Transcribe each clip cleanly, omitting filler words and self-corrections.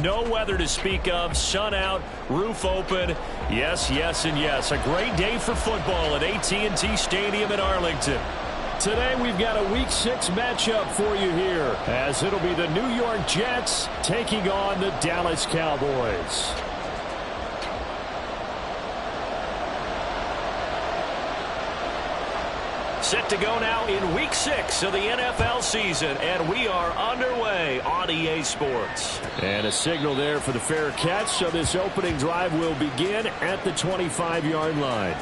no weather to speak of. Sun out, roof open. Yes, yes, and yes. A great day for football at AT&T Stadium in Arlington. Today we've got a Week 6 matchup for you here, as it'll be the New York Jets taking on the Dallas Cowboys. Set to go now in Week 6 of the NFL season, and we are underway on EA Sports. And a signal there for the fair catch, so this opening drive will begin at the 25-yard line.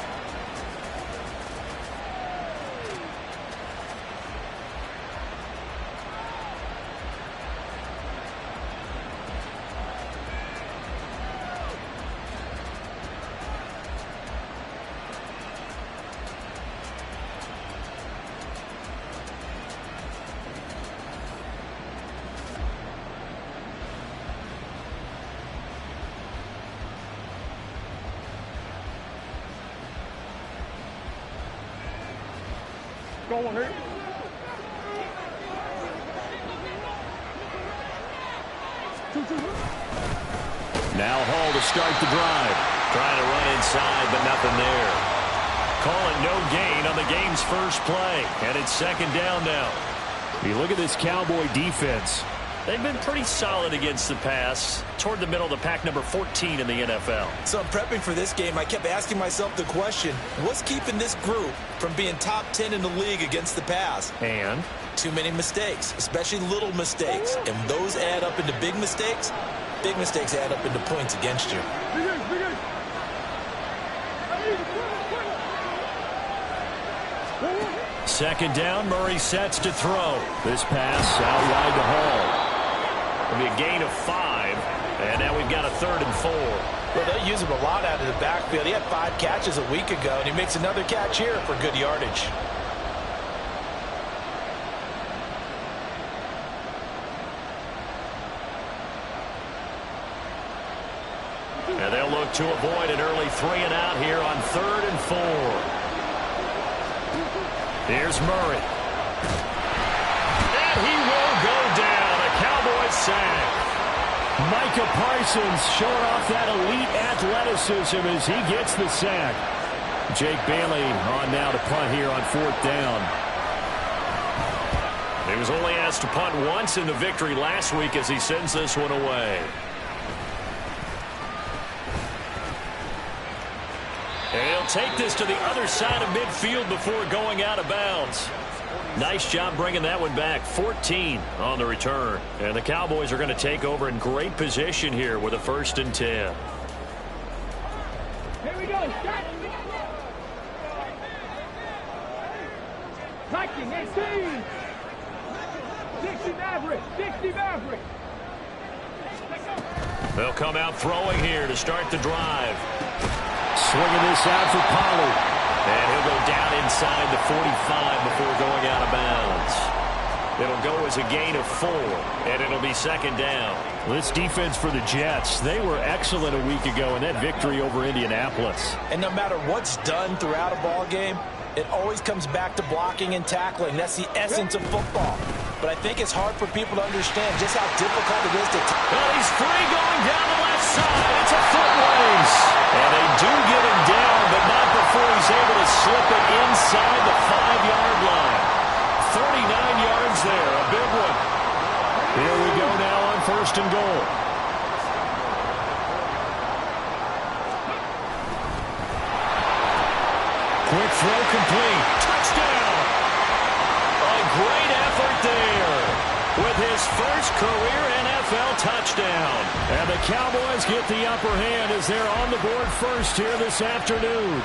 Going here. Now Hall to start the drive. Trying to run inside, but nothing there. Call it no gain on the game's first play. And it's second down now. You look at this Cowboy defense. They've been pretty solid against the pass. Toward the middle of the pack, number 14 in the NFL. So prepping for this game, I kept asking myself the question, what's keeping this group from being top 10 in the league against the pass? And? Too many mistakes, especially little mistakes. And those add up into big mistakes. Big mistakes add up into points against you. Second down, Murray sets to throw. This pass out wide to Hall. It'll be a gain of 5, and now we've got a 3rd and 4. Well, they'll use him a lot out of the backfield. He had 5 catches a week ago, and he makes another catch here for good yardage. And they'll look to avoid an early 3 and out here on 3rd and 4. Here's Murray. And he will go down. A Cowboys sack. Micah Parsons showing off that elite athleticism as he gets the sack. Jake Bailey on now to punt here on 4th down. He was only asked to punt once in the victory last week as he sends this one away. And he'll take this to the other side of midfield before going out of bounds. Nice job bringing that one back. 14 on the return. And the Cowboys are going to take over in great position here with a 1st and 10. Here we go. Touching 18. 60 Maverick. 60 Maverick. They'll come out throwing here to start the drive. Swinging this out for Pollard. And he'll go down inside the 45 before going out of bounds. It'll go as a gain of 4, and it'll be second down. This defense for the Jets, they were excellent a week ago in that victory over Indianapolis. And no matter what's done throughout a ball game, it always comes back to blocking and tackling. That's the essence of football. But I think it's hard for people to understand just how difficult it is to tackle. Well, he's free going down the left side. It's a foot race. And they do get him down, but not before he's able to slip it inside the 5-yard line. 39 yards there, a big one. Here we go now on 1st and goal. Quick throw complete. Touchdown. A great effort there with his first career NFL touchdown. And the Cowboys get the upper hand as they're on the board first here this afternoon.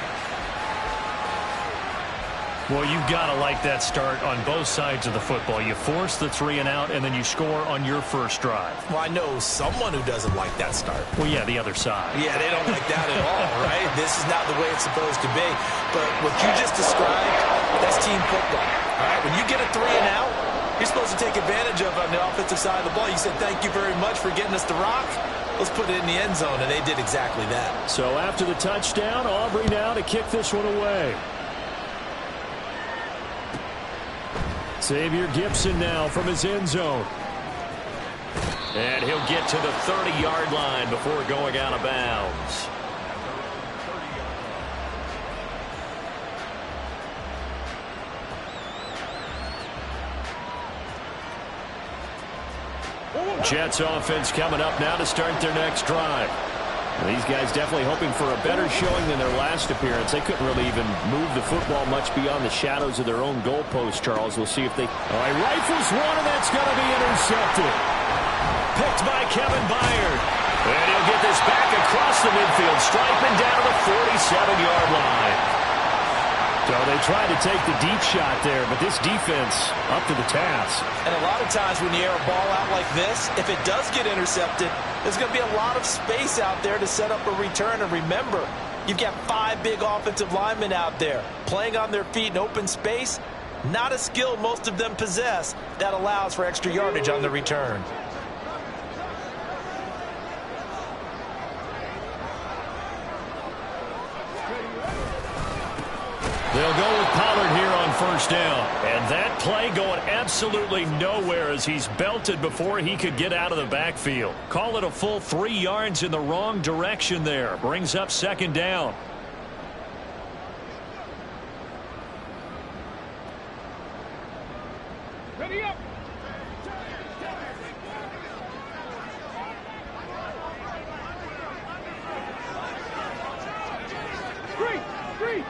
Well, you've got to like that start on both sides of the football. You force the 3 and out, and then you score on your first drive. Well, I know someone who doesn't like that start. Well, yeah, the other side. Yeah, they don't like that at all, right? This is not the way it's supposed to be. But what you just described, that's team football. All right, when you get a 3 and out, you're supposed to take advantage of on the offensive side of the ball. You said, thank you very much for getting us the rock. Let's put it in the end zone, and they did exactly that. So after the touchdown, Aubrey now to kick this one away. Xavier Gipson now from his end zone. And he'll get to the 30-yard line before going out of bounds. Jets offense coming up now to start their next drive. These guys definitely hoping for a better showing than their last appearance. They couldn't really even move the football much beyond the shadows of their own goalpost, Charles. We'll see if they... All right, rifles one, and that's going to be intercepted. Picked by Kevin Byard. And he'll get this back across the midfield, striping down to the 47-yard line. So they tried to take the deep shot there, but this defense up to the task. And a lot of times when you air a ball out like this, if it does get intercepted, there's going to be a lot of space out there to set up a return. And remember, you've got 5 big offensive linemen out there playing on their feet in open space. Not a skill most of them possess that allows for extra yardage on the return. They'll go with Pollard here on first down. And that play going absolutely nowhere as he's belted before he could get out of the backfield. Call it a full 3 yards in the wrong direction there. Brings up second down. Ready up. Three.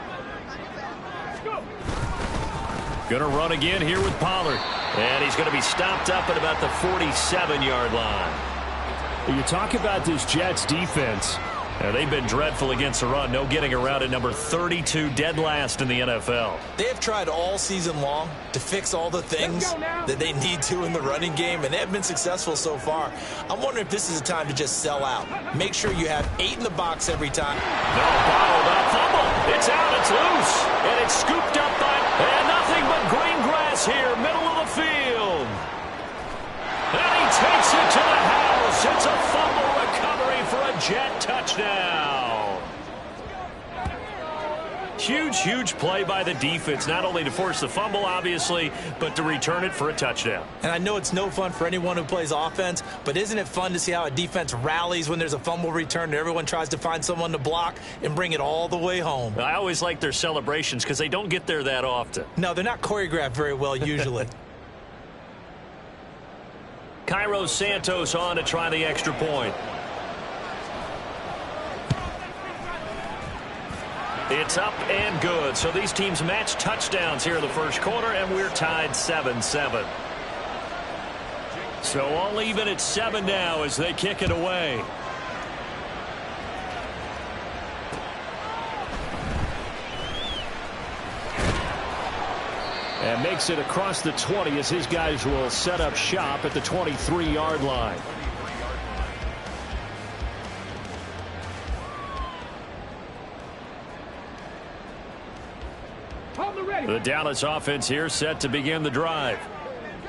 Going to run again here with Pollard. And he's going to be stopped up at about the 47-yard line. You talk about this Jets defense. They've been dreadful against the run. No getting around at number 32, dead last in the NFL. They have tried all season long to fix all the things that they need to in the running game, and they have been successful so far. I'm wondering if this is a time to just sell out. Make sure you have 8 in the box every time. No, bottled up fumble. It's out, it's loose, and it's scooped up by, and nothing but green grass here, middle of the field. And he takes it to the house. It's a fumble recovery for a Jet touchdown. Huge play by the defense, not only to force the fumble, obviously, but to return it for a touchdown. And I know it's no fun for anyone who plays offense, but isn't it fun to see how a defense rallies when there's a fumble return and everyone tries to find someone to block and bring it all the way home? I always like their celebrations because they don't get there that often. No, they're not choreographed very well usually. Cairo Santos on to try the extra point. It's up and good. So these teams match touchdowns here in the first quarter, and we're tied 7-7. So all even at 7 now as they kick it away. And makes it across the 20 as his guys will set up shop at the 23-yard line. The Dallas offense here set to begin the drive.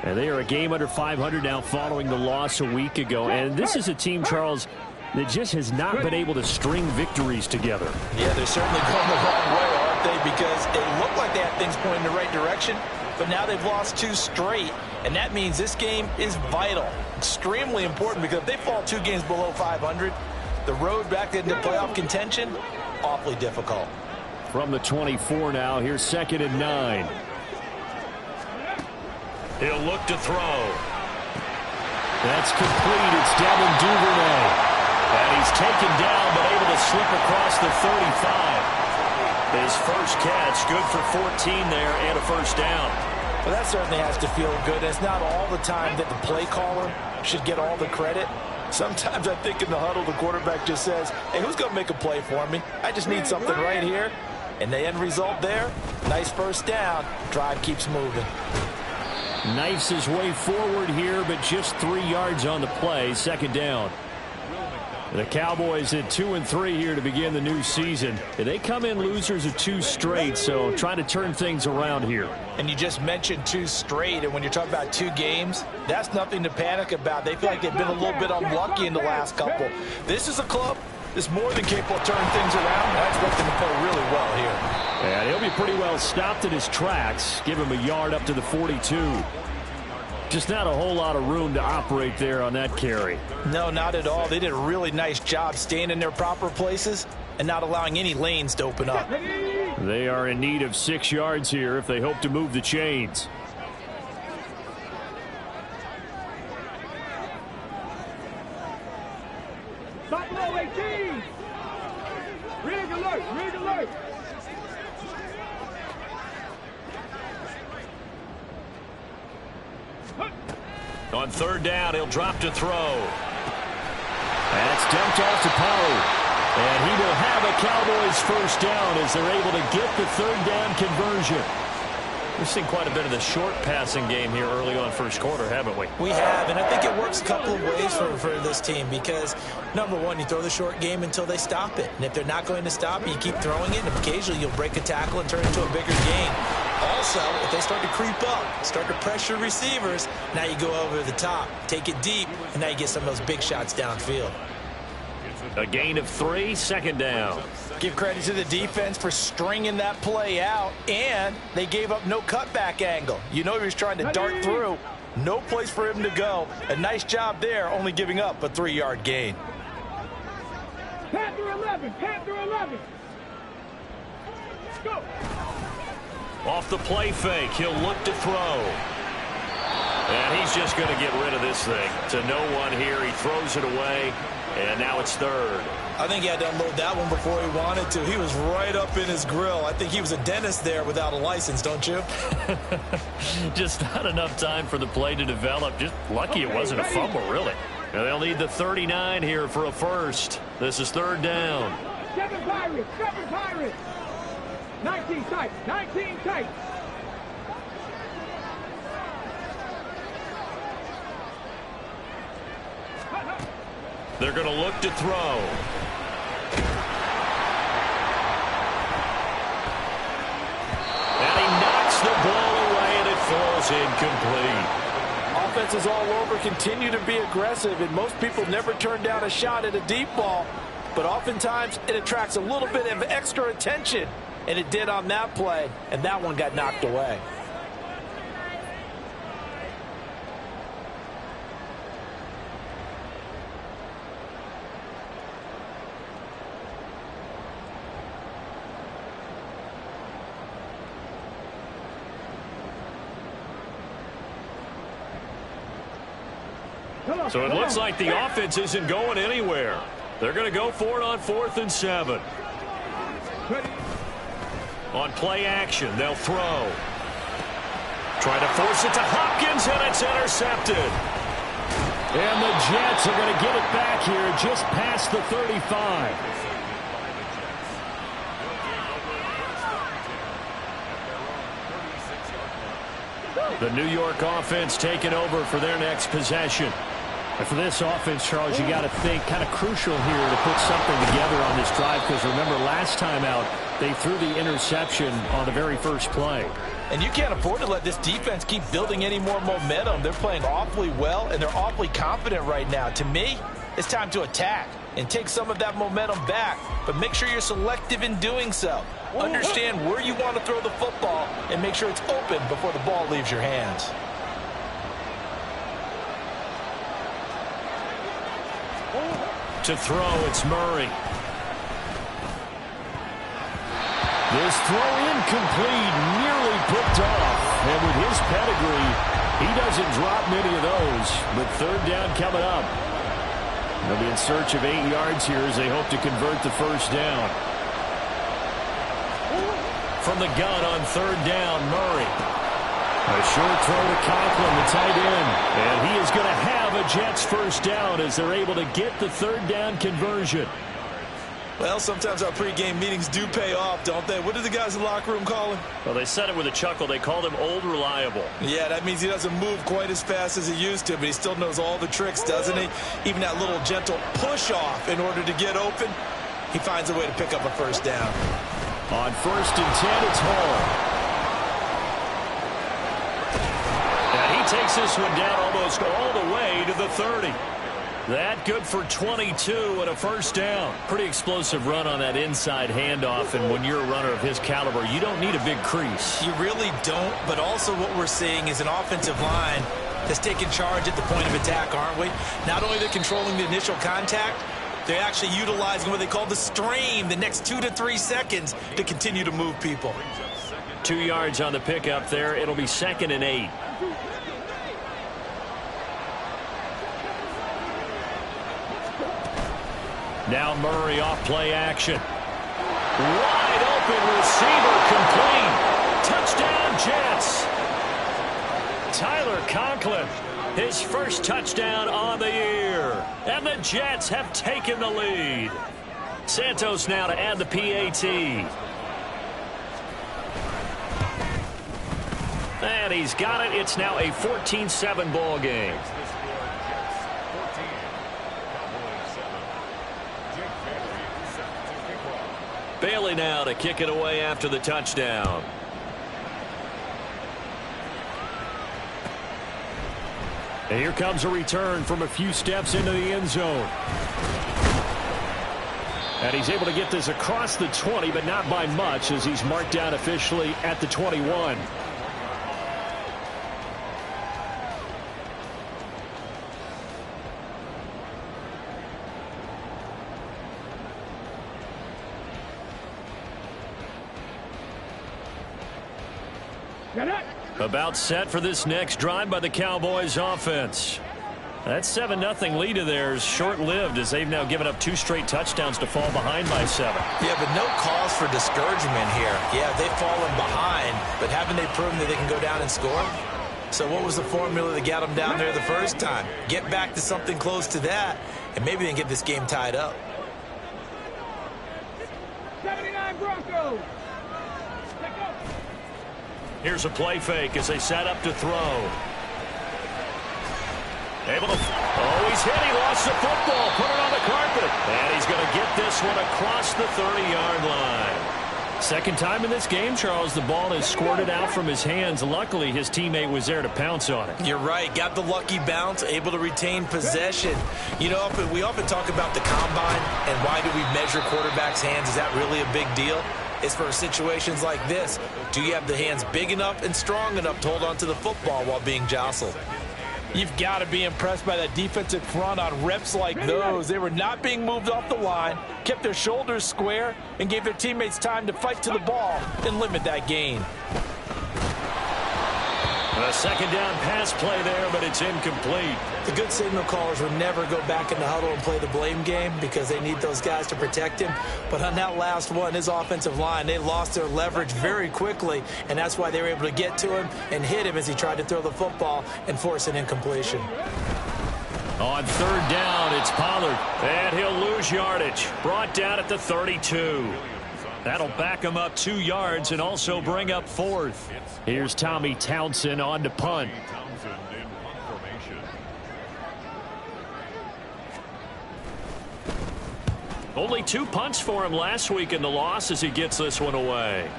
And they are a game under 500 now following the loss a week ago. And this is a team, Charles, that just has not been able to string victories together. Yeah, they're certainly going the wrong way, aren't they? Because it looked like they had things pointing in the right direction, but now they've lost 2 straight. And that means this game is vital, extremely important, because if they fall 2 games below 500, the road back into playoff contention, awfully difficult. From the 24 now, here's 2nd and 9. He'll look to throw. That's complete. It's Devin Duvernay. And he's taken down, but able to slip across the 35. His first catch, good for 14 there, and a first down. Well, that certainly has to feel good. It's not all the time that the play caller should get all the credit. Sometimes I think in the huddle, the quarterback just says, hey, who's going to make a play for me? I just need something right here. And the end result there, nice first down. Drive keeps moving. Knifes his way forward here, but just 3 yards on the play. 2nd down. The Cowboys at 2-3 here to begin the new season. They come in losers of 2 straight, so trying to turn things around here. And you just mentioned 2 straight, and when you're talking about 2 games, that's nothing to panic about. They feel like they've been a little bit unlucky in the last couple. This is a club that's more than capable of turning things around. I expect them to play really well here. And he'll be pretty well stopped in his tracks. Give him a yard up to the 42. Just not a whole lot of room to operate there on that carry. No, not at all. They did a really nice job staying in their proper places and not allowing any lanes to open up. They are in need of 6 yards here if they hope to move the chains. Stop low, 18. Rig alert, rig alert. On 3rd down, he'll drop to throw. That's dumped off to Pollard. And he will have a Cowboys first down as they're able to get the 3rd down conversion. We've seen quite a bit of the short passing game here early on first quarter, haven't we? We have, and I think it works a couple of ways for this team because, number one, you throw the short game until they stop it. And if they're not going to stop it, you keep throwing it, and occasionally you'll break a tackle and turn it into a bigger gain. Also, if they start to creep up, start to pressure receivers, now you go over the top, take it deep, and now you get some of those big shots downfield. A gain of 3, 2nd down. Give credit to the defense for stringing that play out, and they gave up no cutback angle. You know he was trying to dart through. No place for him to go. A nice job there, only giving up a 3-yard gain. Panther 11, Panther 11. Go. Off the play fake, he'll look to throw. And he's just going to get rid of this thing. To no one here, he throws it away, and now it's 3rd. I think he had to unload that one before he wanted to. He was right up in his grill. I think he was a dentist there without a license, don't you? Just not enough time for the play to develop. Just lucky it wasn't a fumble, really. Now they'll need the 39 here for a first. This is 3rd down. 7 Pirates, 7 Pirates. 19 tight, 19 tight. They're going to look to throw. And he knocks the ball away, and it falls incomplete. Offenses all over continue to be aggressive, and most people never turn down a shot at a deep ball. But oftentimes, it attracts a little bit of extra attention, and it did on that play, and that one got knocked away. So it looks like the offense isn't going anywhere. They're going to go for it on 4th and 7. On play action, they'll throw. Trying to force it to Hopkins, and it's intercepted. And the Jets are going to get it back here just past the 35. The New York offense taking over for their next possession. And for this offense, Charles, you got to think kind of crucial here to put something together on this drive because remember last time out they threw the interception on the very first play. And you can't afford to let this defense keep building any more momentum. They're playing awfully well, and they're awfully confident right now. To me, it's time to attack and take some of that momentum back, but make sure you're selective in doing so. Understand where you want to throw the football and make sure it's open before the ball leaves your hands. To throw, it's Murray. This throw incomplete, nearly picked off. And with his pedigree, he doesn't drop many of those. But 3rd down coming up. They'll be in search of 8 yards here as they hope to convert the first down. From the gun on 3rd down, Murray. A short throw to Conklin, the tight end. And he is going to have a Jets first down as they're able to get the 3rd down conversion. Well, sometimes our pregame meetings do pay off, don't they? What do the guys in the locker room call him? Well, they said it with a chuckle. They called him Old Reliable. Yeah, that means he doesn't move quite as fast as he used to, but he still knows all the tricks, doesn't he? Even that little gentle push-off in order to get open, he finds a way to pick up a first down. On 1st and 10, it's Hall. And he takes this one down almost all the way to the 30. That good for 22 and a first down. Pretty explosive run on that inside handoff, and when you're a runner of his caliber, you don't need a big crease. You really don't, but also what we're seeing is an offensive line that's taking charge at the point of attack, aren't we? Not only they're controlling the initial contact, they're actually utilizing what they call the strain the next 2 to 3 seconds to continue to move people. 2 yards on the pickup there. It'll be 2nd and 8. Now Murray off play action. Wide open receiver complete. Touchdown Jets. Tyler Conklin, his first touchdown on the year. And the Jets have taken the lead. Santos now to add the PAT. And he's got it. It's now a 14-7 ball game. Bailey now to kick it away after the touchdown. And here comes a return from a few steps into the end zone. And he's able to get this across the 20, but not by much, as he's marked down officially at the 21. About set for this next drive by the Cowboys offense. That 7-0 lead of theirs short-lived, as they've now given up 2 straight touchdowns to fall behind by 7. Yeah, but no cause for discouragement here. Yeah, they've fallen behind, but haven't they proven that they can go down and score? So what was the formula that got them down there the first time? Get back to something close to that, and maybe they can get this game tied up. 79 Broncos. Here's a play fake as they set up to throw. Able to... Oh, he's hit. He lost the football. Put it on the carpet. And he's going to get this one across the 30-yard line. Second time in this game, Charles, the ball has squirted out from his hands. Luckily, his teammate was there to pounce on it. You're right. Got the lucky bounce, able to retain possession. You know, we often talk about the combine and why do we measure quarterbacks' hands. Is that really a big deal? It's for situations like this. Do you have the hands big enough and strong enough to hold on to the football while being jostled? You've got to be impressed by that defensive front on reps like those. They were not being moved off the line, kept their shoulders square, and gave their teammates time to fight to the ball and limit that gain. A second down pass play there, but it's incomplete. The good signal callers would never go back in the huddle and play the blame game because they need those guys to protect him. But on that last one, his offensive line, they lost their leverage very quickly, and that's why they were able to get to him and hit him as he tried to throw the football and force an incompletion. On third down, it's Pollard, and he'll lose yardage. Brought down at the 32. That'll back him up 2 yards and also bring up 4th. Here's Tommy Townsend on to punt. Only 2 punts for him last week in the loss as he gets this one away.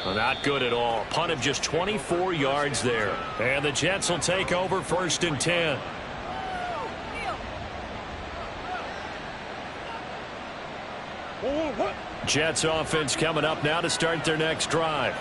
Well, not good at all. Punt of just 24 yards there. And the Jets will take over 1st and 10. Jets offense coming up now to start their next drive.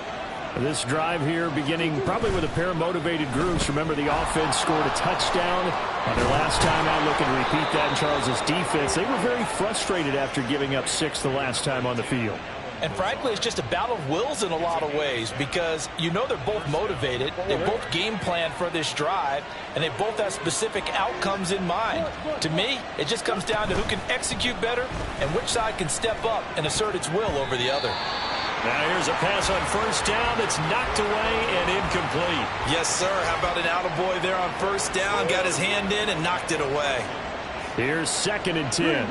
This drive here beginning probably with a pair of motivated groups. Remember, the offense scored a touchdown on their last time out, looking to repeat that in Charles's defense. They were very frustrated after giving up 6 the last time on the field. And frankly, it's just a battle of wills in a lot of ways because you know they're both motivated. They both game plan for this drive, and they both have specific outcomes in mind. To me, it just comes down to who can execute better and which side can step up and assert its will over the other. Now here's a pass on first down that's knocked away and incomplete. Yes, sir. How about an attaboy there on first down? Got his hand in and knocked it away. Here's 2nd and 10.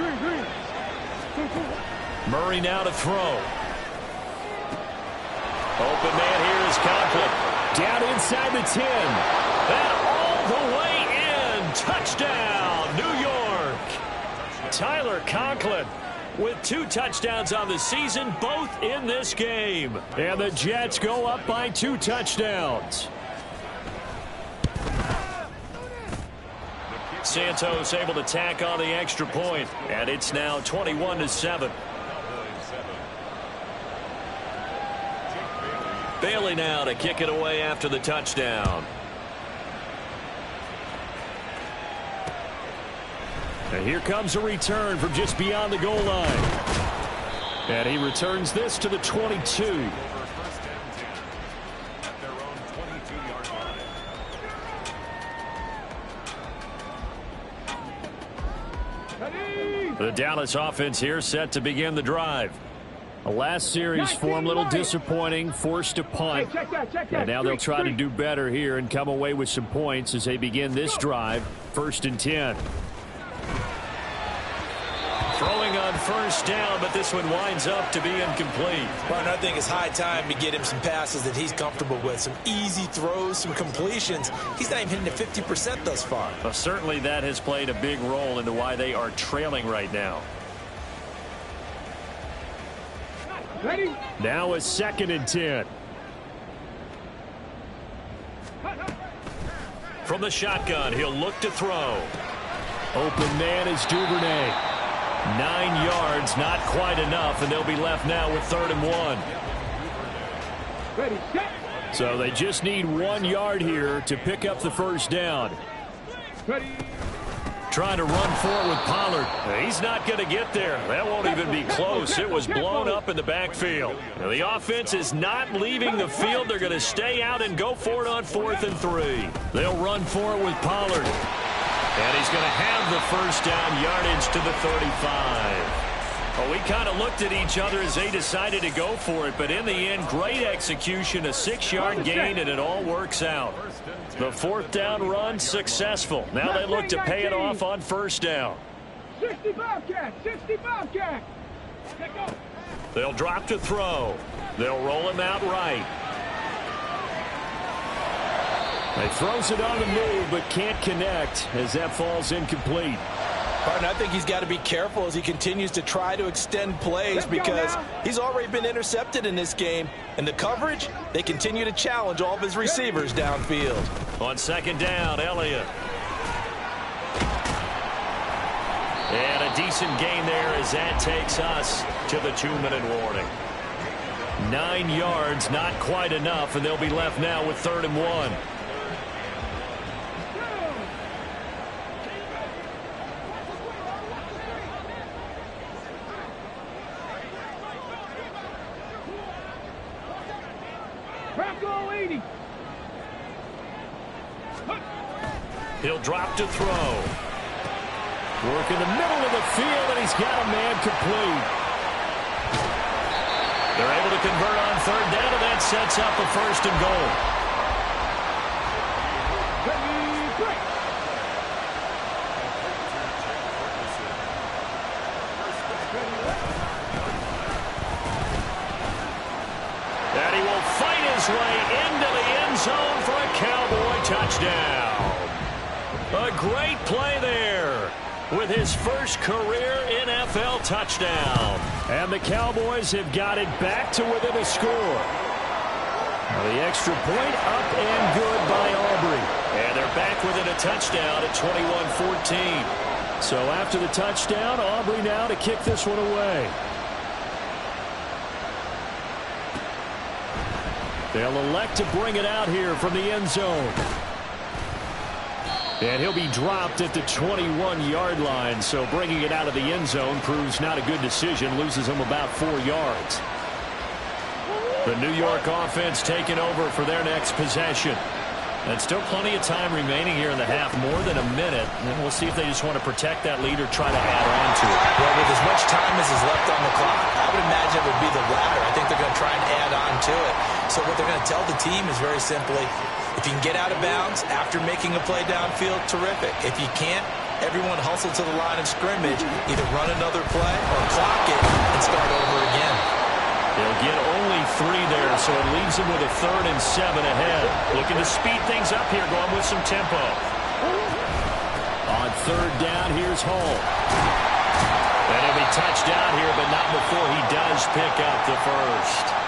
Murray now to throw. Open man here is Conklin. Down inside the 10. And all the way in. Touchdown, New York. Tyler Conklin with 2 touchdowns on the season, both in this game. And the Jets go up by 2 touchdowns. Santos able to tack on the extra point, and it's now 21-7. Bailey now to kick it away after the touchdown. And here comes a return from just beyond the goal line. And he returns this to the 22. The Dallas offense here set to begin the drive. The last series form a little disappointing, forced a punt. And now they'll try to do better here and come away with some points as they begin this drive. 1st and 10. Throwing on 1st down, but this one winds up to be incomplete. Martin, I think it's high time to get him some passes that he's comfortable with. Some easy throws, some completions. He's not even hitting the 50% thus far. Well, certainly that has played a big role into why they are trailing right now. Ready? Now a 2nd and 10. From the shotgun, he'll look to throw. Open man is Duvernay. 9 yards, not quite enough, and they'll be left now with 3rd and 1. Ready, set. So they just need 1 yard here to pick up the 1st down. Ready. Trying to run for it with Pollard. He's not going to get there. That won't even be close. It was blown up in the backfield. Now, the offense is not leaving the field. They're going to stay out and go for it on 4th and 3. They'll run for it with Pollard. And he's going to have the 1st down, yardage to the 35. Well, we kind of looked at each other as they decided to go for it, but in the end, great execution, a 6-yard gain, and it all works out. The 4th down run successful. Now they look to pay it off on 1st down. 60 Bobcat, 60 Bobcat. They'll drop to throw. They'll roll him out right. He throws it on the move, but can't connect as that falls incomplete. Martin, I think he's got to be careful as he continues to try to extend plays because he's already been intercepted in this game. And the coverage, they continue to challenge all of his receivers downfield. On 2nd down, Elliott. And a decent gain there as that takes us to the 2-minute warning. 9 yards, not quite enough, and they'll be left now with 3rd and 1. He'll drop to throw. Work in the middle of the field, and he's got a man complete. They're able to convert on 3rd down, and that sets up a 1st and goal. And he will fight his way into the end zone for a Cowboy touchdown. A great play there with his first career NFL touchdown. And the Cowboys have got it back to within a score. Now the extra point up and good by Aubrey. And they're back within a touchdown at 21-14. So after the touchdown, Aubrey now to kick this one away. They'll elect to bring it out here from the end zone. And he'll be dropped at the 21-yard line, so bringing it out of the end zone proves not a good decision, loses him about 4 yards. The New York offense taking over for their next possession. And still plenty of time remaining here in the half, more than a minute. And we'll see if they just want to protect that lead or try to add on to it. Well, with as much time as is left on the clock, I would imagine it would be the latter. I think they're going to try and add on to it. So what they're going to tell the team is very simply, if you can get out of bounds after making a play downfield, terrific. If you can't, everyone hustle to the line of scrimmage, either run another play or clock it and start over again. They'll get only 3 there, so it leaves them with a 3rd and 7 ahead. Looking to speed things up here, going with some tempo. On 3rd down, here's Hall. And he'll be touched down here, but not before he does pick up the 1st.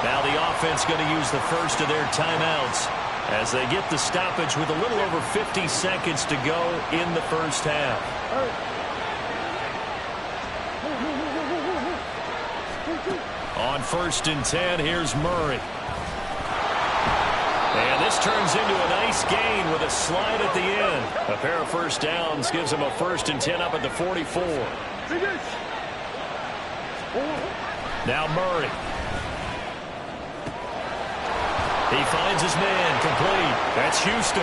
Now the offense going to use the first of their timeouts as they get the stoppage with a little over 50 seconds to go in the first half. On 1st and 10, here's Murray. And this turns into a nice gain with a slide at the end. A pair of first downs gives him a 1st and 10 up at the 44. Now Murray. He finds his man complete. That's Houston.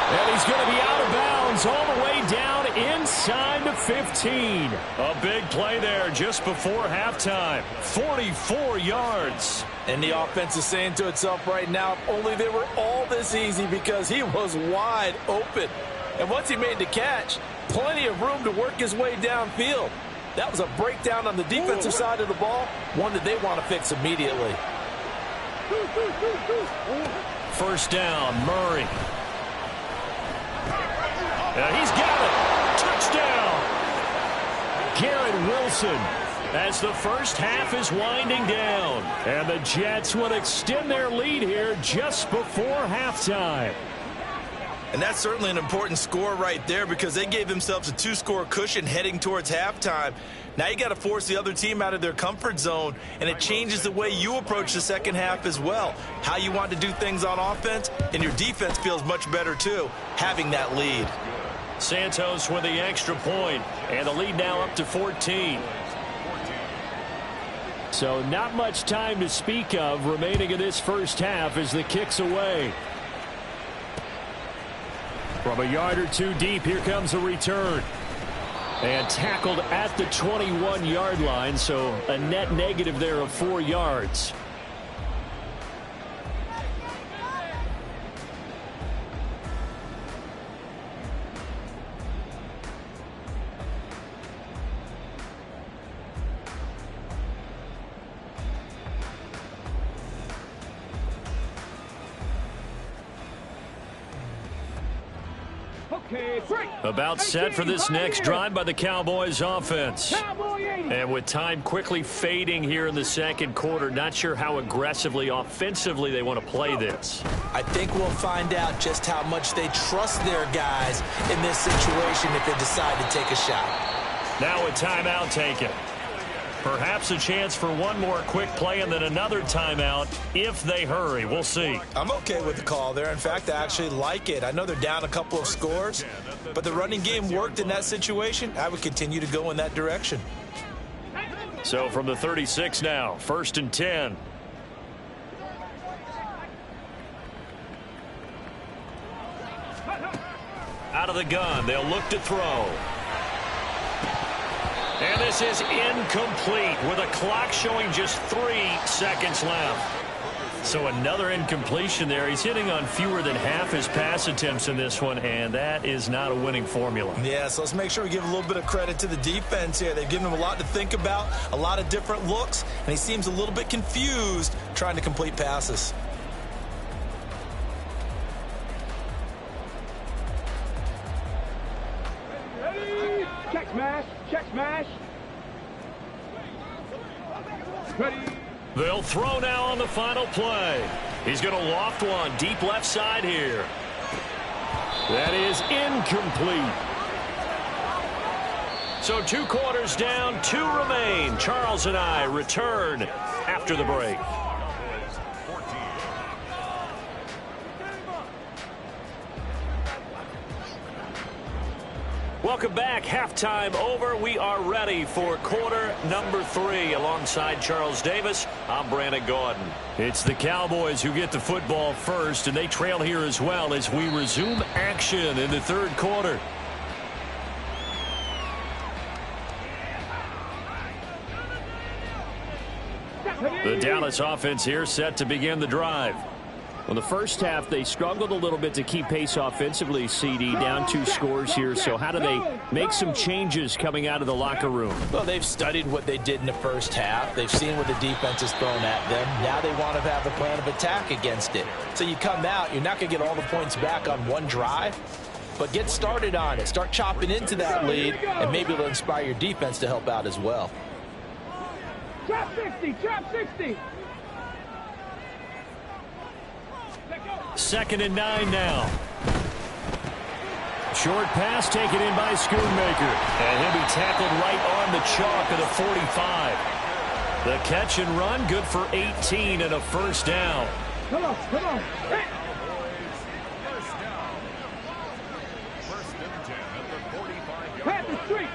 And he's going to be out of bounds all the way down inside the 15. A big play there just before halftime. 44 yards. And the offense is saying to itself right now, if only they were all this easy, because he was wide open. And once he made the catch, plenty of room to work his way downfield. That was a breakdown on the defensive side of the ball, one that they want to fix immediately. First down, Murray. And he's got it. Touchdown. Garrett Wilson, as the first half is winding down. And the Jets will extend their lead here just before halftime. And that's certainly an important score right there, because they gave themselves a 2-score cushion heading towards halftime. Now you got to force the other team out of their comfort zone, and it changes the way you approach the second half as well. How you want to do things on offense, and your defense feels much better too, having that lead. Santos with the extra point, and the lead now up to 14. So not much time to speak of remaining in this first half as the kick's away. From a yard or two deep, here comes a return. And tackled at the 21-yard line, so a net negative there of 4 yards. About set for this next drive by the Cowboys offense. And with time quickly fading here in the second quarter, not sure how aggressively offensively they want to play this. I think we'll find out just how much they trust their guys in this situation if they decide to take a shot. Now a timeout taken. Perhaps a chance for one more quick play and then another timeout if they hurry. We'll see. I'm okay with the call there. In fact, I actually like it. I know they're down a couple of scores, but the running game worked in that situation. I would continue to go in that direction. So from the 36 now, 1st and 10. Out of the gun, they'll look to throw. And this is incomplete with a clock showing just 3 seconds left. So another incompletion there. He's hitting on fewer than half his pass attempts in this one, and that is not a winning formula. Yeah, so let's make sure we give a little bit of credit to the defense here. They've given him a lot to think about, a lot of different looks, and he seems a little bit confused trying to complete passes. Check smash, check smash. Ready. They'll throw now on the final play. He's going to loft one deep left side here. That is incomplete. So 2 quarters down, 2 remain. Charles and I return after the break. Welcome back. Halftime over. We are ready for quarter number 3. Alongside Charles Davis, I'm Brandon Gordon. It's the Cowboys who get the football first, and they trail here as well as we resume action in the 3rd quarter. The Dallas offense here set to begin the drive. Well, the first half, they struggled a little bit to keep pace offensively, CD, down 2 scores here. So how do they make some changes coming out of the locker room? Well, they've studied what they did in the first half. They've seen what the defense has thrown at them. Now they want to have a plan of attack against it. So you come out, you're not going to get all the points back on one drive, but get started on it. Start chopping into that lead, and maybe it'll inspire your defense to help out as well. Trap 60, trap 60. 2nd and 9 now. Short pass taken in by Schoonmaker. And he'll be tackled right on the chalk of the 45. The catch and run, good for 18 and a first down. Come on, come on. Hey. Pat the street.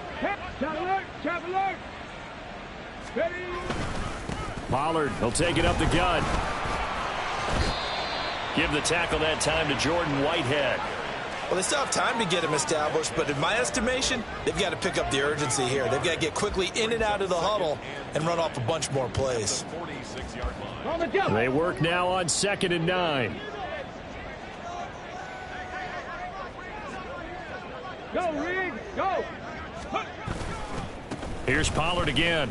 Shot alert, shot alert. Ready. Pollard, he'll take it up the gut. Give the tackle that time to Jordan Whitehead. Well, they still have time to get him established, but in my estimation, they've got to pick up the urgency here. They've got to get quickly in and out of the huddle and run off a bunch more plays. They work now on 2nd and 9. Go, Riggs, go. Here's Pollard again.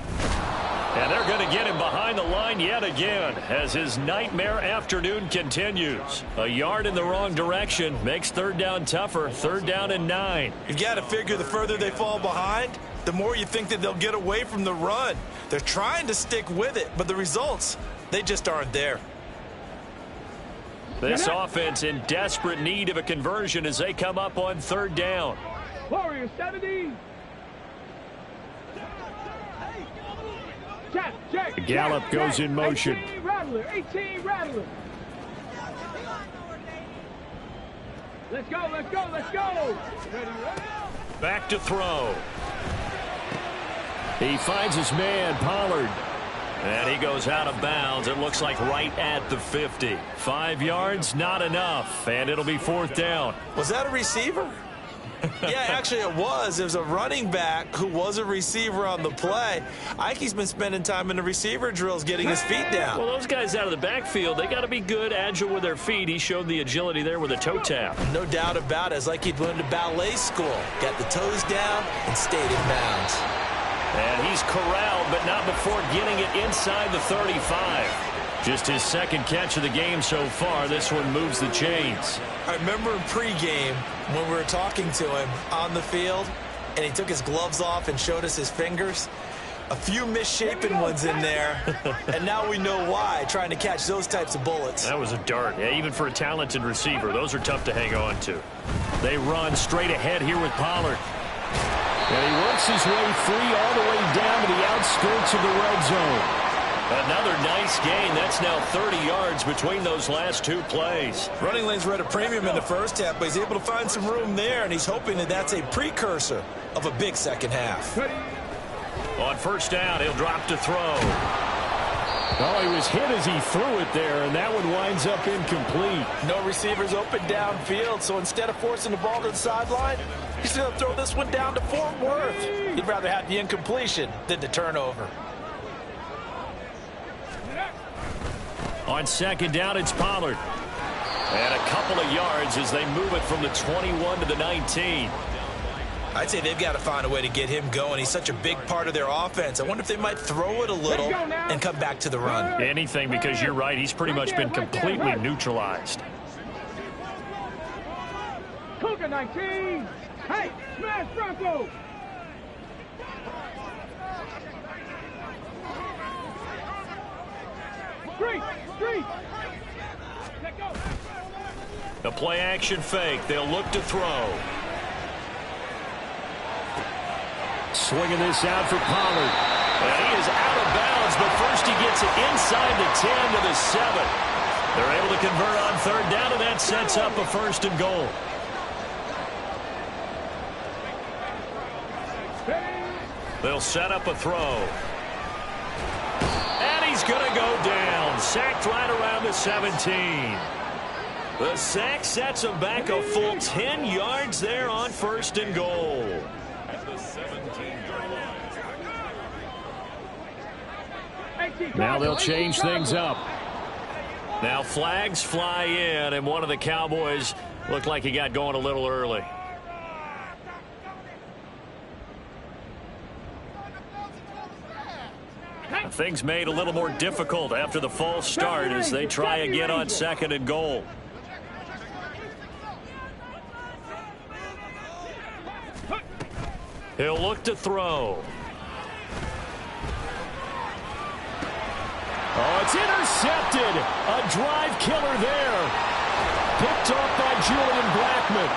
And they're going to get him behind the line yet again as his nightmare afternoon continues. A yard in the wrong direction makes 3rd down tougher. 3rd down and 9. You've got to figure the further they fall behind, the more you think that they'll get away from the run. They're trying to stick with it, but the results, they just aren't there. This offense in desperate need of a conversion as they come up on 3rd down. Warriors 70. Check. The Gallup goes in motion. 18 Rattler, 18 Rattler. Let's go, let's go, let's go. Ready. Back to throw. He finds his man, Pollard. And he goes out of bounds. It looks like right at the 50. 5 yards, not enough. And it'll be 4th down. Was that a receiver? Yeah, actually it was. There's a running back who was a receiver on the play. Ike's been spending time in the receiver drills getting his feet down. Well, those guys out of the backfield, they got to be good, agile with their feet. He showed the agility there with a toe tap. No doubt about it. It's like he'd went to ballet school. Got the toes down and stayed in bounds. And he's corralled, but not before getting it inside the 35. Just his 2nd catch of the game so far. This one moves the chains. I remember in pregame when we were talking to him on the field, and he took his gloves off and showed us his fingers. A few misshapen ones in there, and now we know why, trying to catch those types of bullets. That was a dart. Yeah, even for a talented receiver, those are tough to hang on to. They run straight ahead here with Pollard. And he works his way free all the way down to the outskirts of the red zone. Another nice gain. That's now 30 yards between those last 2 plays. Running lanes were at a premium in the first half, but he's able to find some room there, and he's hoping that that's a precursor of a big second half. On 1st down, he'll drop to throw. Oh, he was hit as he threw it there, and that one winds up incomplete. No receivers open downfield, so instead of forcing the ball to the sideline, he's going to throw this one down to Fort Worth. He'd rather have the incompletion than the turnover. On 2nd down, it's Pollard. And a couple of yards as they move it from the 21 to the 19. I'd say they've got to find a way to get him going. He's such a big part of their offense. I wonder if they might throw it a little and come back to the run. Anything, because you're right. He's pretty much been completely neutralized. Cougar 19. Hey, smash Bronco. Street. Let go. The play action fake. They'll look to throw. Swinging this out for Pollard. And he is out of bounds, but first he gets it inside the 10 to the 7. They're able to convert on 3rd down, and that sets up a 1st and goal. They'll set up a throw. And he's going to go down. Sacked right around the 17. The sack sets him back a full 10 yards there on 1st and goal. Now they'll change things up. Now flags fly in, and one of the Cowboys looked like he got going a little early. Things made a little more difficult after the false start as they try again on 2nd and goal. He'll look to throw. Oh, it's intercepted. A drive killer there. Picked off by Julian Blackmon.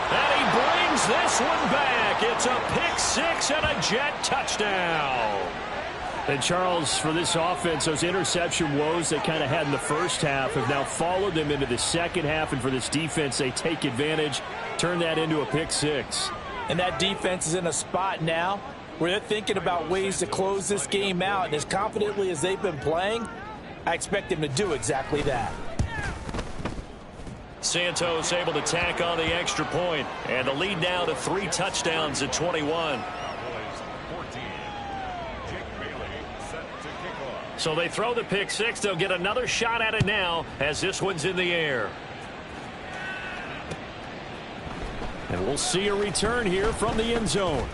And he brings this one back. It's a pick six and a Jet touchdown. And, Charles, for this offense, those interception woes they kind of had in the first half have now followed them into the second half. And for this defense, they take advantage, turn that into a pick six. And that defense is in a spot now where they're thinking about ways to close this game out. And as confidently as they've been playing, I expect them to do exactly that. Santos able to tack on the extra point, and the lead now to 3 touchdowns at 21. So they throw the pick six. They'll get another shot at it now as this one's in the air. And we'll see a return here from the end zone.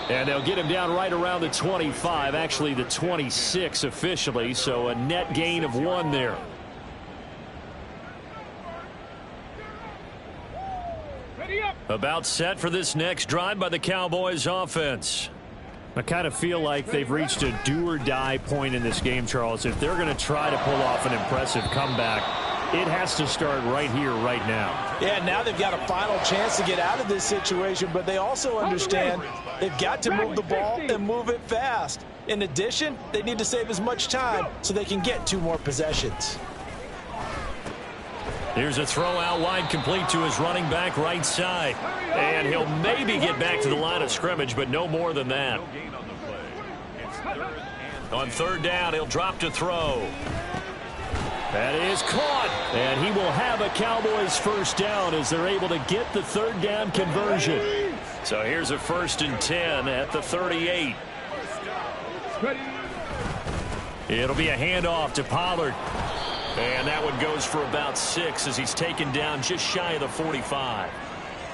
And they'll get him down right around the 25, actually the 26 officially, so a net gain of 1 there. About set for this next drive by the Cowboys offense. I kind of feel like they've reached a do-or-die point in this game, Charles. If they're going to try to pull off an impressive comeback, it has to start right here, right now. Yeah, now they've got a final chance to get out of this situation, but they also understand they've got to move the ball and move it fast. In addition, they need to save as much time so they can get 2 more possessions. Here's a throw out wide, complete to his running back right side. And he'll maybe get back to the line of scrimmage, but no more than that. On third down, he'll drop to throw. That is caught. And he will have a Cowboys first down as they're able to get the third down conversion. So here's a 1st and 10 at the 38. It'll be a handoff to Pollard. And that one goes for about 6 as he's taken down just shy of the 45.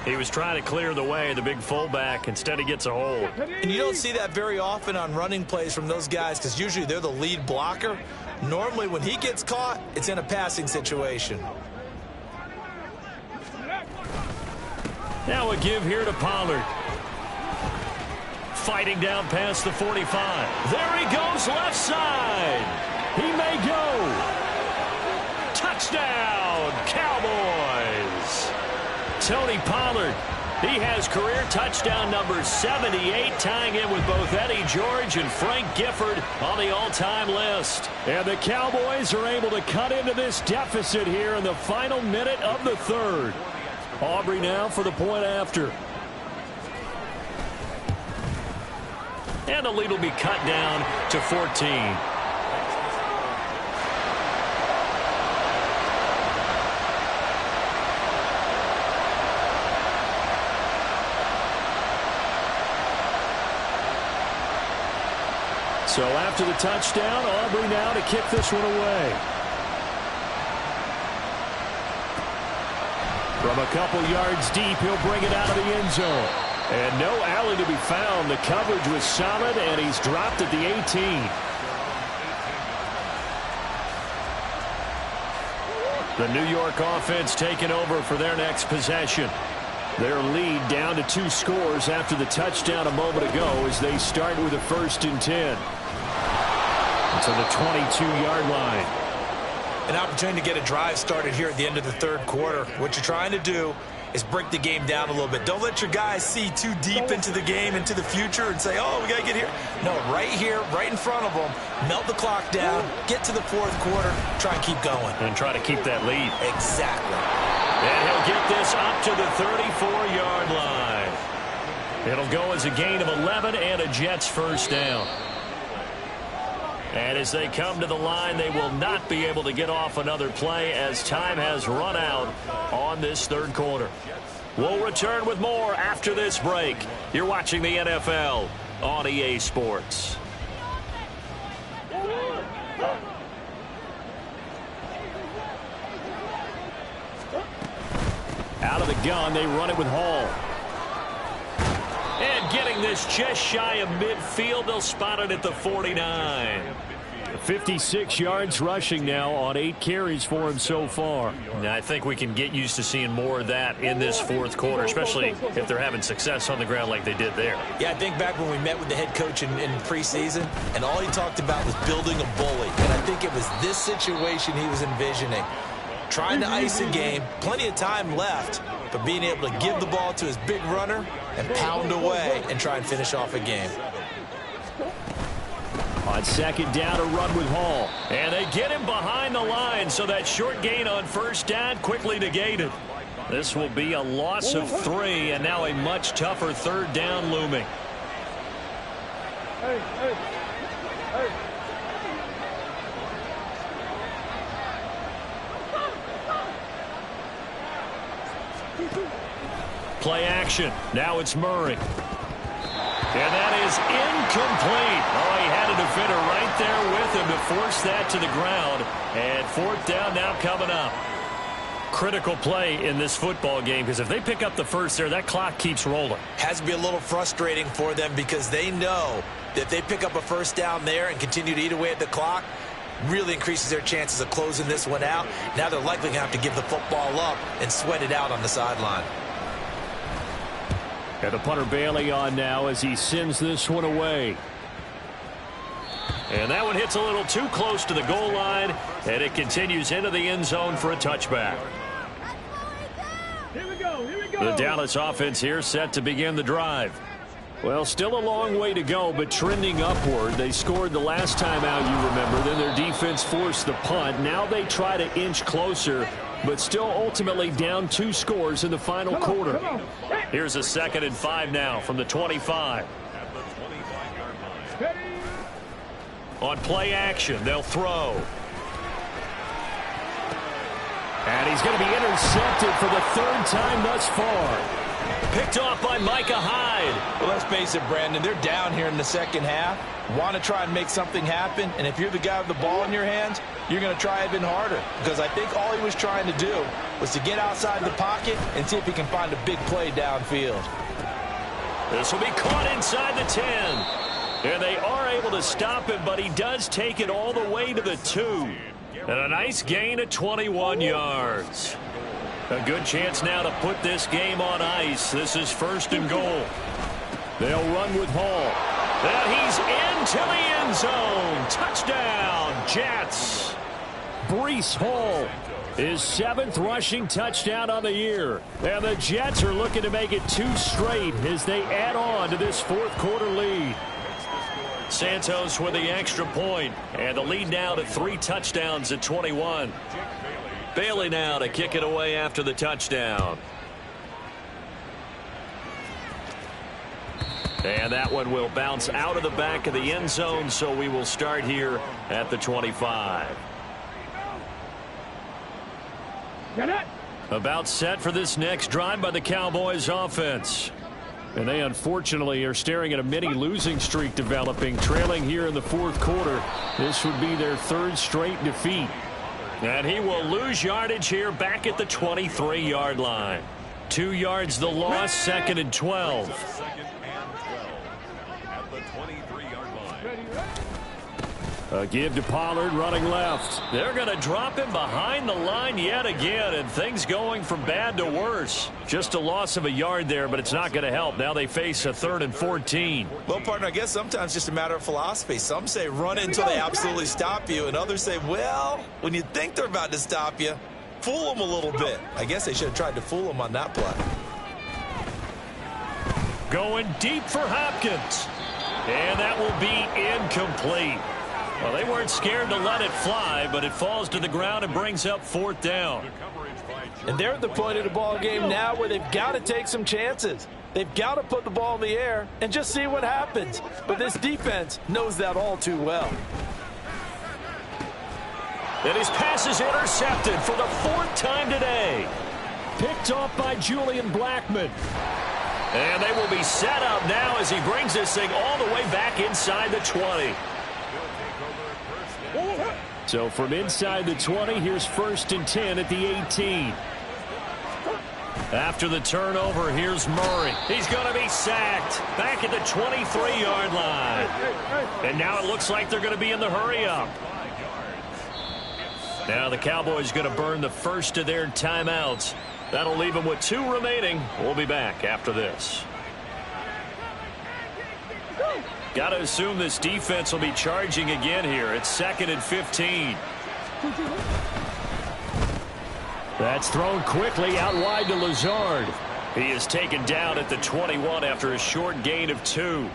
He was trying to clear the way, the big fullback. Instead, he gets a hold. And you don't see that very often on running plays from those guys because usually they're the lead blocker. Normally, when he gets caught, it's in a passing situation. Now a give here to Pollard. Fighting down past the 45. There he goes left side. He may go. Touchdown, Cowboys. Tony Pollard, he has career touchdown number 78, tying in with both Eddie George and Frank Gifford on the all-time list. And the Cowboys are able to cut into this deficit here in the final minute of the third. Aubrey now for the point after. And the lead will be cut down to 14. So after the touchdown, Aubrey now to kick this one away. From a couple yards deep, he'll bring it out of the end zone. And no alley to be found. The coverage was solid, and he's dropped at the 18. The New York offense taking over for their next possession. Their lead down to 2 scores after the touchdown a moment ago as they start with a 1st and 10. To the 22-yard line. An opportunity to get a drive started here at the end of the third quarter. What you're trying to do is break the game down a little bit. Don't let your guys see too deep into the game, into the future, and say, oh, we got to get here. No, right here, right in front of them, melt the clock down, get to the fourth quarter, try and keep going. And try to keep that lead. Exactly. And he'll get this up to the 34-yard line. It'll go as a gain of 11 and a Jets first down. And as they come to the line, they will not be able to get off another play as time has run out on this third quarter. We'll return with more after this break. You're watching the NFL on EA Sports. Out of the gun, they run it with Hall. And getting this just shy of midfield, they'll spot it at the 49. 56 yards rushing now on 8 carries for him so far. Now, I think we can get used to seeing more of that in this fourth quarter, especially if they're having success on the ground like they did there. Yeah, I think back when we met with the head coach in preseason, and all he talked about was building a bully. And I think it was this situation he was envisioning. trying to ice a game, plenty of time left, but being able to give the ball to his big runner and pound away and try and finish off a game. On second down, a run with Hall. And they get him behind the line, so that short gain on first down quickly negated. This will be a loss of 3, and now a much tougher third down looming. Play action. Now it's Murray. And that is incomplete. Oh, he had a defender right there with him to force that to the ground. And fourth down now coming up. Critical play in this football game, because if they pick up the first there, that clock keeps rolling. Has to be a little frustrating for them because they know that if they pick up a first down there and continue to eat away at the clock, really increases their chances of closing this one out. Now they're likely going to have to give the football up and sweat it out on the sideline. And the punter Bailey on now as he sends this one away. And that one hits a little too close to the goal line, and it continues into the end zone for a touchback. Here we go, here we go. The Dallas offense here set to begin the drive. Well, still a long way to go, but trending upward. They scored the last time out, you remember. Then their defense forced the punt. Now they try to inch closer, but still ultimately down 2 scores in the final quarter. Here's a 2nd and 5 now from the 25. On play action, they'll throw. And he's going to be intercepted for the 3rd time thus far. Picked off by Micah Hyde. Well, let's face it, Brandon, they're down here in the second half. Want to try and make something happen, and if you're the guy with the ball in your hands, you're going to try even harder, because I think all he was trying to do was to get outside the pocket and see if he can find a big play downfield. This will be caught inside the 10. And they are able to stop him, but he does take it all the way to the 2. And a nice gain of 21 yards. A good chance now to put this game on ice. This is 1st and goal. They'll run with Hall. And he's into the end zone. Touchdown, Jets. Breece Hall, his 7th rushing touchdown on the year. And the Jets are looking to make it 2 straight as they add on to this 4th quarter lead. Santos with the extra point, and the lead now to 3 touchdowns at 21. Bailey now to kick it away after the touchdown. And that one will bounce out of the back of the end zone, so we will start here at the 25. About set for this next drive by the Cowboys offense. And they unfortunately are staring at a mini losing streak developing, trailing here in the 4th quarter. This would be their 3rd straight defeat. And he will lose yardage here back at the 23-yard line. 2 yards the loss, 2nd and 12. A give to Pollard running left. They're going to drop him behind the line yet again, and things going from bad to worse. Just a loss of a yard there, but it's not going to help. Now they face a 3rd and 14. Well, partner, I guess sometimes it's just a matter of philosophy. Some say run until they absolutely stop you, and others say, well, when you think they're about to stop you, fool them a little bit. I guess they should have tried to fool them on that play. Going deep for Hopkins. And that will be incomplete. Well, they weren't scared to let it fly, but it falls to the ground and brings up 4th down. And they're at the point of the ball game now where they've got to take some chances. They've got to put the ball in the air and just see what happens. But this defense knows that all too well. And his pass is intercepted for the 4th time today. Picked off by Julian Blackmon. And they will be set up now as he brings this thing all the way back inside the 20. So from inside the 20, here's 1st and 10 at the 18. After the turnover, here's Murray. He's going to be sacked back at the 23-yard line. And now it looks like they're going to be in the hurry-up. Now the Cowboys going to burn the first of their timeouts. That'll leave them with 2 remaining. We'll be back after this. Got to assume this defense will be charging again here. It's 2nd and 15. That's thrown quickly out wide to Lazard. He is taken down at the 21 after a short gain of 2.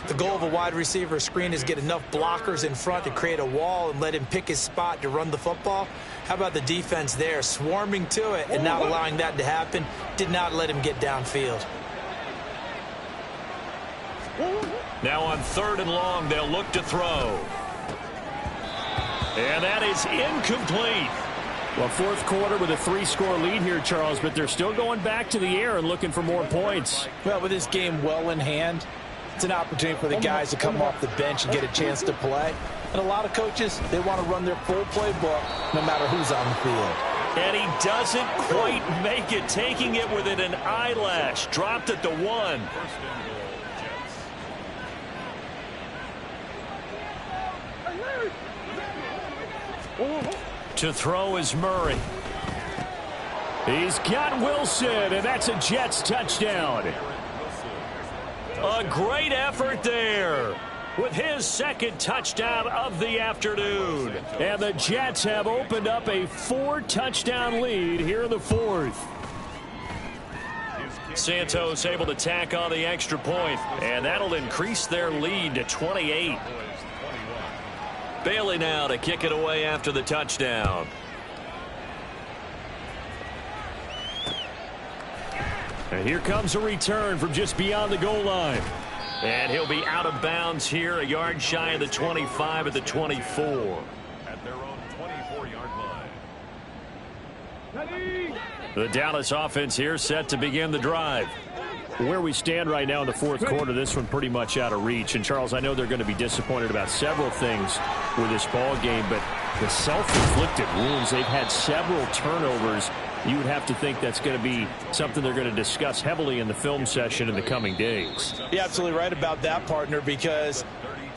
The goal of a wide receiver screen is get enough blockers in front to create a wall and let him pick his spot to run the football. How about the defense there, swarming to it and not allowing that to happen? Did not let him get downfield. Now on 3rd and long, they'll look to throw. And that is incomplete. Well, 4th quarter with a 3-score lead here, Charles, but they're still going back to the air and looking for more points. Well, with this game well in hand, it's an opportunity for the guys to come off the bench and get a chance to play. And a lot of coaches, they want to run their full playbook no matter who's on the field. And he doesn't quite make it, taking it within an eyelash. Dropped at the 1. To throw is Murray. He's got Wilson, and that's a Jets touchdown. A great effort there with his 2nd touchdown of the afternoon. And the Jets have opened up a 4-touchdown lead here in the 4th. Santos able to tack on the extra point, and that'll increase their lead to 28. Bailey now to kick it away after the touchdown. And here comes a return from just beyond the goal line. And he'll be out of bounds here, a yard shy of the 25 at the 24. At their own 24-yard line. The Dallas offense here set to begin the drive. Where we stand right now in the 4th quarter, this one pretty much out of reach. And, Charles, I know they're going to be disappointed about several things with this ball game, but the self-inflicted wounds, they've had several turnovers. You would have to think that's going to be something they're going to discuss heavily in the film session in the coming days. You're absolutely right about that, partner, because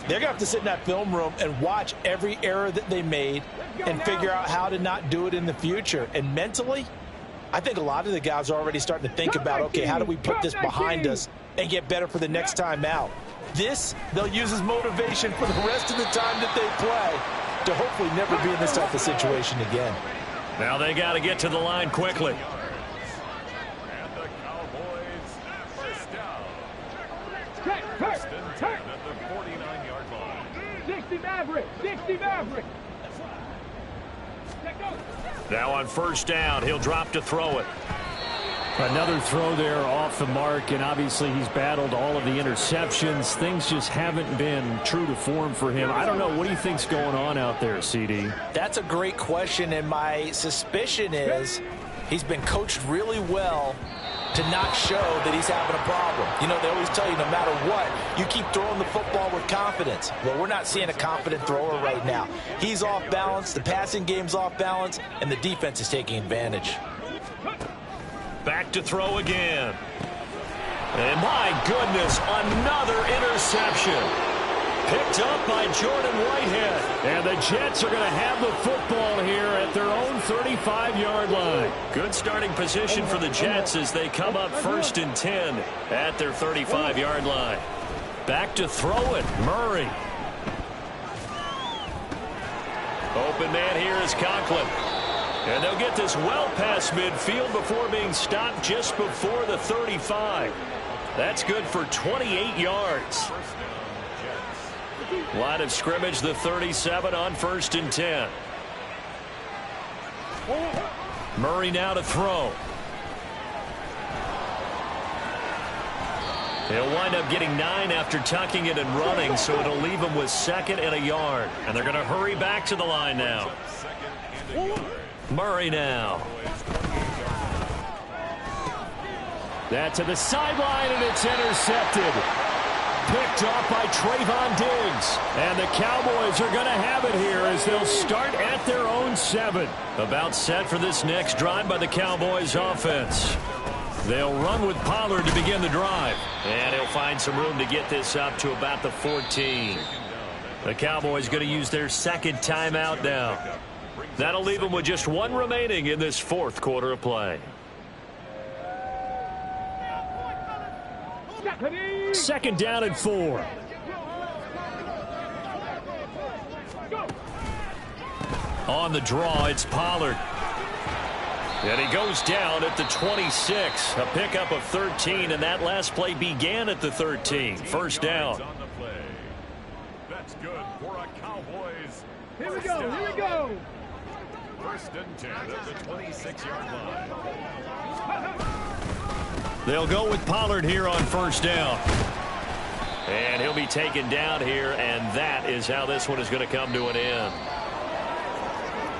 they're going to have to sit in that film room and watch every error that they made and figure out how to not do it in the future. And mentally, I think a lot of the guys are already starting to think about, okay, how do we put this behind us and get better for the next time out? This, they'll use as motivation for the rest of the time that they play to hopefully never be in this type of situation again. Now they got to get to the line quickly. And the Cowboys first down. First and 10 at the 49-yard line. 60 Maverick! 60 Maverick! Now on 1st down, he'll drop to throw it. Another throw there off the mark, and obviously he's battled all of the interceptions. Things just haven't been true to form for him. I don't know. What do you think's going on out there, CD? That's a great question, and my suspicion is he's been coached really well to not show that he's having a problem. You know, they always tell you no matter what, you keep throwing the football with confidence. Well, we're not seeing a confident thrower right now. He's off balance, the passing game's off balance, and the defense is taking advantage. Back to throw again. And my goodness, another interception. Picked up by Jordan Whitehead. And the Jets are going to have the football here at their own 35-yard line. Good starting position for the Jets as they come up 1st and 10 at their 35-yard line. Back to throw it, Murray. Open man here is Conklin. And they'll get this well past midfield before being stopped just before the 35. That's good for 28 yards. Line of scrimmage, the 37 on 1st and 10. Murray now to throw. He'll wind up getting 9 after tucking it and running, so it'll leave him with 2nd and a yard. And they're going to hurry back to the line now. Murray now. That to the sideline, and it's intercepted. Picked off by Trayvon Diggs. And the Cowboys are going to have it here as they'll start at their own 7. About set for this next drive by the Cowboys offense. They'll run with Pollard to begin the drive. And he'll find some room to get this up to about the 14. The Cowboys going to use their 2nd timeout now. That'll leave them with just 1 remaining in this 4th quarter of play. 2nd down and 4. On the draw, it's Pollard. And he goes down at the 26. A pickup of 13, and that last play began at the 13. First down. That's good for a Cowboys. Here we go, here we go. First and 10 at the 26-yard line. They'll go with Pollard here on first down. And he'll be taken down here, and that is how this one is going to come to an end.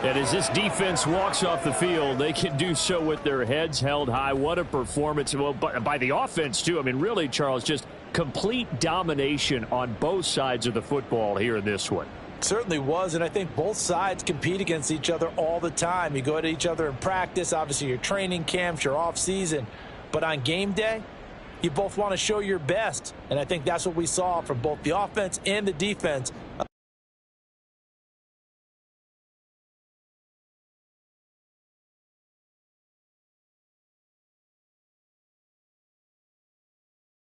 And as this defense walks off the field, they can do so with their heads held high. What a performance. Well, by the offense, too. I mean, really, Charles, just complete domination on both sides of the football here in this one. Certainly was, and I think both sides compete against each other all the time. You go at each other in practice, obviously your training camps, your off-season. But on game day, you both want to show your best. And I think that's what we saw from both the offense and the defense